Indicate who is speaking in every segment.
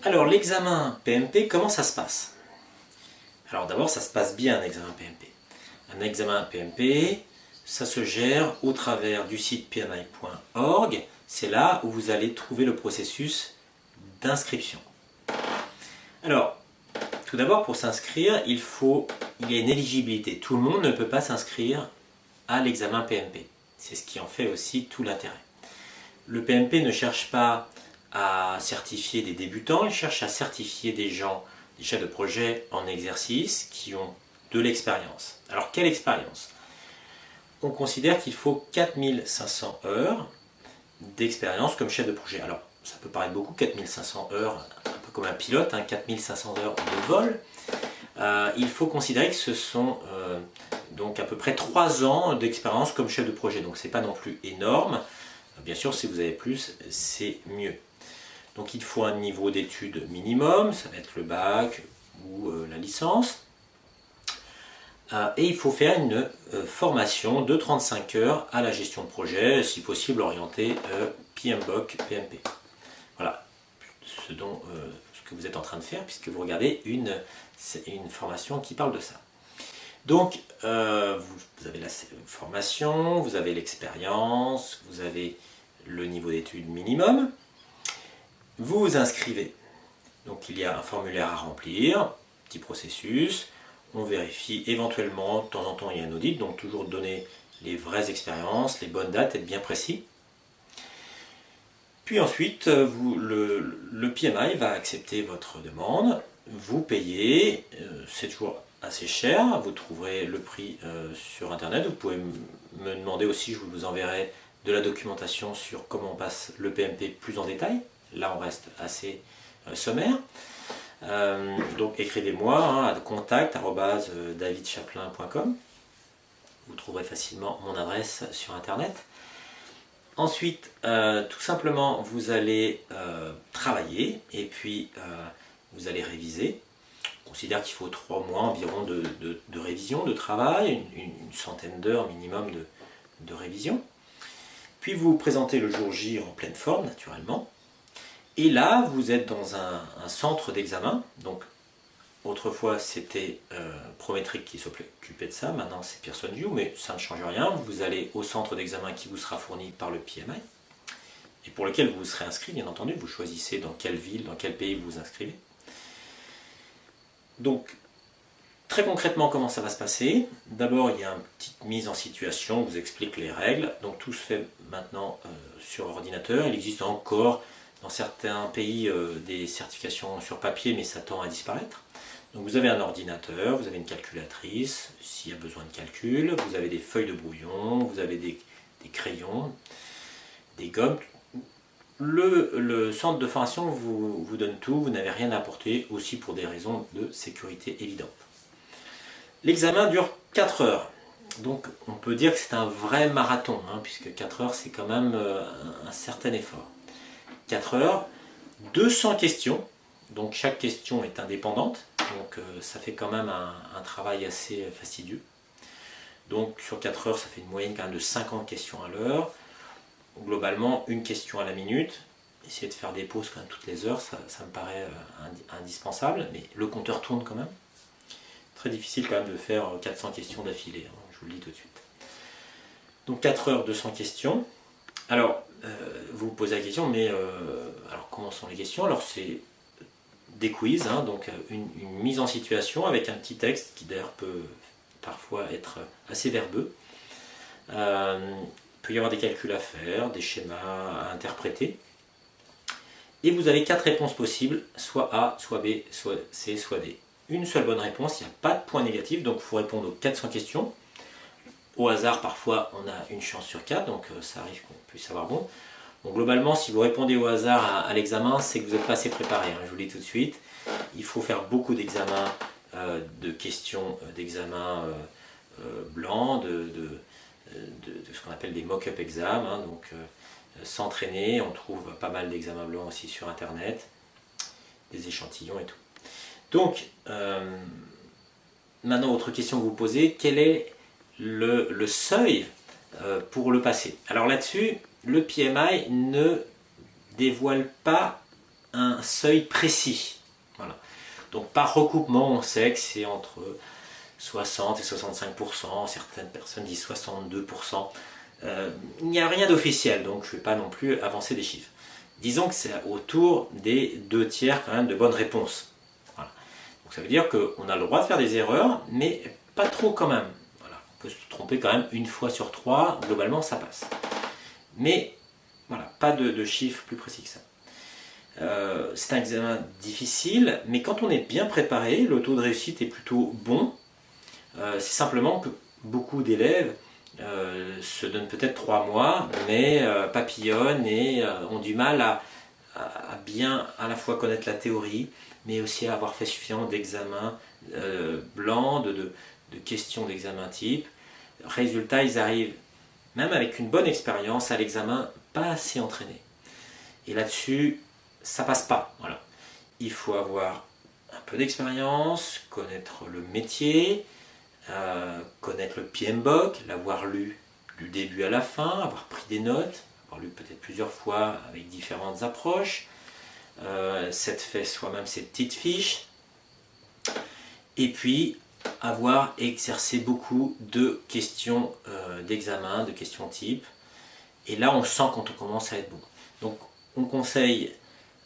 Speaker 1: Alors l'examen PMP, comment ça se passe? Alors d'abord, ça se passe bien un examen PMP. Un examen PMP, ça se gère au travers du site pmi.org. C'est là où vous allez trouver le processus d'inscription. Alors, tout d'abord, pour s'inscrire, il y a une éligibilité. Tout le monde ne peut pas s'inscrire à l'examen PMP. C'est ce qui en fait aussi tout l'intérêt. Le PMP ne cherche pas à certifier des débutants, il cherche à certifier des gens, des chefs de projet en exercice qui ont de l'expérience. Alors, quelle expérience? On considère qu'il faut 4500 heures d'expérience comme chef de projet. Alors, ça peut paraître beaucoup, 4500 heures, un peu comme un pilote, 4500 heures de vol. Il faut considérer que ce sont donc à peu près 3 ans d'expérience comme chef de projet. Donc, ce n'est pas non plus énorme. Bien sûr, si vous avez plus, c'est mieux. Donc, il faut un niveau d'études minimum, ça va être le bac ou la licence. Et il faut faire une formation de 35 heures à la gestion de projet, si possible orientée PMBOK, PMP. Voilà ce que vous êtes en train de faire, puisque vous regardez une formation qui parle de ça. Donc, vous avez la formation, vous avez l'expérience, vous avez le niveau d'études minimum. Vous vous inscrivez. Donc, il y a un formulaire à remplir, petit processus. On vérifie éventuellement, de temps en temps, il y a un audit, donc toujours donner les vraies expériences, les bonnes dates, être bien précis. Puis ensuite, le PMI va accepter votre demande, vous payez, c'est toujours assez cher, vous trouverez le prix sur internet, vous pouvez me demander aussi, je vous enverrai de la documentation sur comment on passe le PMP plus en détail. Là on reste assez sommaire. Donc écrivez-moi à contact@davidchaplin.com. Vous trouverez facilement mon adresse sur internet. Ensuite, tout simplement, vous allez travailler et puis vous allez réviser. On considère qu'il faut 3 mois environ de révision, de travail, une centaine d'heures minimum de révision. Puis vous vous présentez le jour J en pleine forme, naturellement. Et là, vous êtes dans un centre d'examen. Donc, autrefois, c'était Prometric qui s'occupait de ça. Maintenant, c'est Pearson VUE, mais ça ne change rien. Vous allez au centre d'examen qui vous sera fourni par le PMI et pour lequel vous serez inscrit, bien entendu. Vous choisissez dans quelle ville, dans quel pays vous vous inscrivez. Donc, très concrètement, comment ça va se passer? D'abord, il y a une petite mise en situation. On vous explique les règles. Donc, tout se fait maintenant sur ordinateur. Il existe encore dans certains pays des certifications sur papier, mais ça tend à disparaître. Donc vous avez un ordinateur, vous avez une calculatrice, s'il y a besoin de calcul, vous avez des feuilles de brouillon, vous avez des crayons, des gommes. Le centre de formation vous donne tout, vous n'avez rien à apporter, aussi pour des raisons de sécurité évidentes. L'examen dure 4 heures. Donc on peut dire que c'est un vrai marathon, puisque 4 heures c'est quand même un certain effort. 4 heures, 200 questions, donc chaque question est indépendante, donc ça fait quand même un travail assez fastidieux. Donc sur 4 heures, ça fait une moyenne quand même de 50 questions à l'heure. Globalement, une question à la minute. Essayer de faire des pauses quand même toutes les heures, ça me paraît indispensable, mais le compteur tourne quand même. Très difficile quand même de faire 400 questions d'affilée, je vous le dis tout de suite. Donc 4 heures, 200 questions. Alors, vous vous posez la question, mais alors comment sont les questions? Alors c'est des quiz, donc une mise en situation avec un petit texte qui d'ailleurs peut parfois être assez verbeux. Il peut y avoir des calculs à faire, des schémas à interpréter. Et vous avez 4 réponses possibles, soit A, soit B, soit C, soit D. Une seule bonne réponse, il n'y a pas de point négatif, donc il faut répondre aux 400 questions. Au hasard, parfois, on a une chance sur 4, donc ça arrive qu'on puisse avoir bon. Donc globalement, si vous répondez au hasard à l'examen, c'est que vous n'êtes pas assez préparé, je vous le dis tout de suite. Il faut faire beaucoup d'examens, de questions, d'examens blancs, de ce qu'on appelle des mock-up exams, donc s'entraîner. On trouve pas mal d'examens blancs aussi sur internet, des échantillons et tout. Donc, maintenant, autre question que vous posez, quel est le seuil pour le passer? Alors là-dessus, le PMI ne dévoile pas un seuil précis. Voilà. Donc par recoupement, on sait que c'est entre 60 et 65%, certaines personnes disent 62%. Il n'y a rien d'officiel, donc je ne vais pas non plus avancer des chiffres. Disons que c'est autour des 2/3 quand même de bonnes réponses. Voilà. Donc ça veut dire qu'on a le droit de faire des erreurs, mais pas trop quand même. Voilà. On peut se tromper quand même une fois sur 3, globalement ça passe. Mais voilà, pas de chiffres plus précis que ça. C'est un examen difficile, mais quand on est bien préparé, le taux de réussite est plutôt bon. C'est simplement que beaucoup d'élèves se donnent peut-être 3 mois, mais papillonnent et ont du mal à bien à la fois connaître la théorie, mais aussi à avoir fait suffisamment d'examens blancs, de questions d'examen type. Résultat, ils arrivent, même avec une bonne expérience, à l'examen pas assez entraîné. Et là-dessus, ça passe pas. Voilà. Il faut avoir un peu d'expérience, connaître le métier, connaître le PMBOK, l'avoir lu du début à la fin, avoir pris des notes, avoir lu peut-être plusieurs fois avec différentes approches, s'être fait soi-même ses petites fiches, et puis avoir exercé beaucoup de questions d'examen, de questions type. Et là, on sent quand on commence à être bon. Donc, on conseille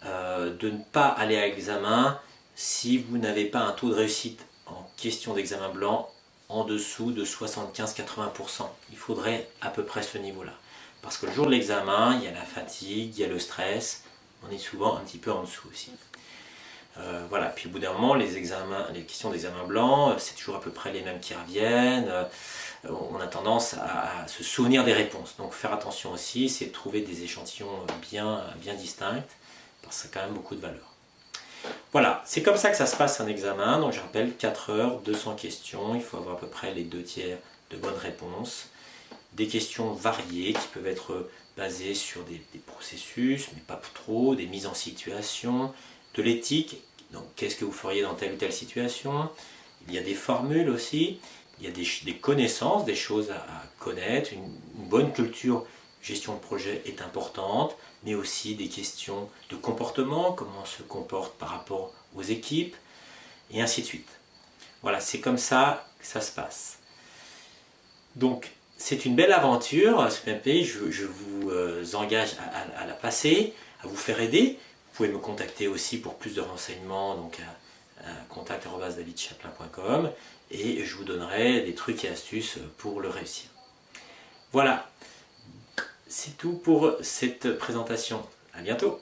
Speaker 1: de ne pas aller à l'examen si vous n'avez pas un taux de réussite en question d'examen blanc en dessous de 75-80%. Il faudrait à peu près ce niveau-là. Parce que le jour de l'examen, il y a la fatigue, il y a le stress, on est souvent un petit peu en dessous aussi. Voilà, puis au bout d'un moment, les questions d'examen blanc, c'est toujours à peu près les mêmes qui reviennent. On a tendance à se souvenir des réponses. Donc faire attention aussi, c'est de trouver des échantillons bien distincts, parce que ça a quand même beaucoup de valeur. Voilà, c'est comme ça que ça se passe un examen. Donc je rappelle, 4 heures, 200 questions, il faut avoir à peu près les 2/3 de bonnes réponses. Des questions variées qui peuvent être basées sur des processus, mais pas trop, des mises en situation, de l'éthique, donc qu'est-ce que vous feriez dans telle ou telle situation. Il y a des formules aussi, il y a des connaissances, des choses à connaître, une bonne culture gestion de projet est importante, mais aussi des questions de comportement, comment on se comporte par rapport aux équipes, et ainsi de suite. Voilà, c'est comme ça que ça se passe. Donc, c'est une belle aventure, ce PMP, je vous engage à la passer, à vous faire aider. Vous pouvez me contacter aussi pour plus de renseignements, donc à contact@davidchaplin.com, et je vous donnerai des trucs et astuces pour le réussir. Voilà, c'est tout pour cette présentation. À bientôt.